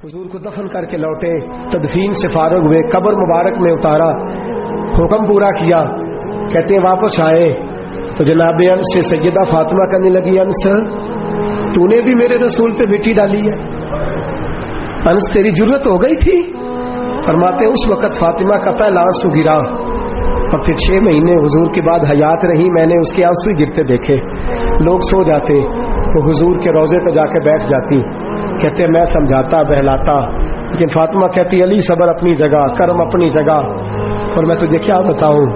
حضور کو دفن کر کے لوٹے، تدفین سے فارغ ہوئے، قبر مبارک میں اتارا، حکم پورا کیا، کہتے ہیں واپس آئے تو جناب انس سے سیدہ فاطمہ کہنے لگی انس تو نے بھی میرے رسول پہ مٹی ڈالی ہے، انس تیری جرت ہو گئی تھی؟ فرماتے اس وقت فاطمہ کا پہلا آنسو گرا اور پھر 6 مہینے حضور کے بعد حیات رہی، میں نے اس کے آنسو ہی گرتے دیکھے، لوگ سو جاتے وہ حضور کے روضے پہ جا کے بیٹھ جاتی، کہتے میں سمجھاتا بہلاتا، لیکن فاطمہ کہتی علی صبر اپنی جگہ، کرم اپنی جگہ، اور میں تجھے کیا بتاؤں،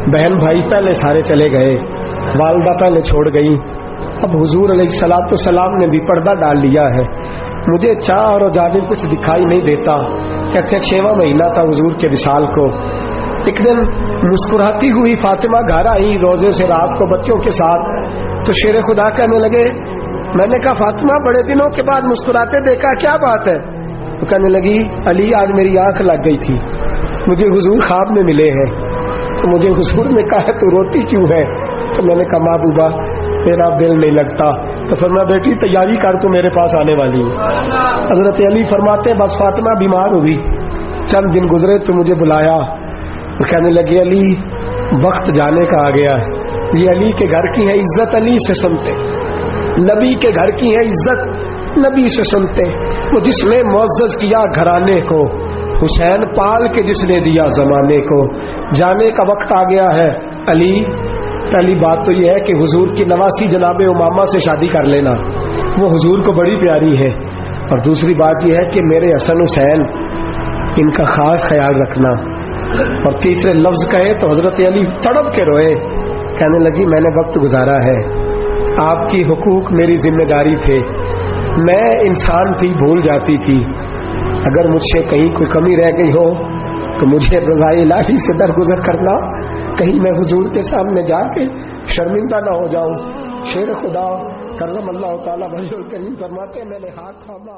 بہن بھائی پہلے سارے چلے گئے، والدہ پہلے چھوڑ گئی، اب حضور علیہ الصلوۃ والسلام نے بھی پردہ ڈال لیا ہے، مجھے چاہ اور جانب کچھ دکھائی نہیں دیتا۔ کہتے 6واں مہینہ تھا حضور کے وصال کو، ایک دن مسکراتی ہوئی فاطمہ گھر آئی روزے سے رات کو بچوں کے ساتھ، تو شیر خدا کہنے لگے، میں نے کہا فاطمہ بڑے دنوں کے بعد مسکراتے دیکھا، کیا بات ہے؟ تو کہنے لگی علی آج میری آنکھ لگ گئی تھی، مجھے حضور خواب میں ملے ہیں، تو مجھے حضور نے کہا تو روتی کیوں ہے؟ تو میں نے کہا محبوبہ میرا دل نہیں لگتا، تو فرمایا بیٹی تیاری کر تو میرے پاس آنے والی ہے۔ حضرت علی فرماتے بس فاطمہ بیمار ہوئی، چند دن گزرے تو مجھے بلایا، وہ کہنے لگی علی وقت جانے کا آ گیا ہے، یہ علی کے گھر کی ہے عزت، علی سے سنتے، نبی کے گھر کی ہے عزت، نبی سے سنتے، وہ جس نے معزز کیا گھرانے کو، حسین پال کے جس نے دیا زمانے کو، جانے کا وقت آ گیا ہے علی۔ پہلی بات تو یہ ہے کہ حضور کی نواسی جناب امامہ سے شادی کر لینا، وہ حضور کو بڑی پیاری ہے، اور دوسری بات یہ ہے کہ میرے حسن حسین ان کا خاص خیال رکھنا، اور تیسرے لفظ کہے تو حضرت علی تڑپ کے روئے، کہنے لگی میں نے وقت گزارا ہے، آپ کی حقوق میری ذمہ داری تھے، میں انسان تھی بھول جاتی تھی، اگر مجھ سے کہیں کوئی کمی رہ گئی ہو تو مجھے رضائے الہی سے درگزر کرنا، کہیں میں حضور کے سامنے جا کے شرمندہ نہ ہو جاؤں۔ شیر خدا کرم اللہ تعالی وجہ الکریم فرماتے ہیں میں نے ہاتھ تھاما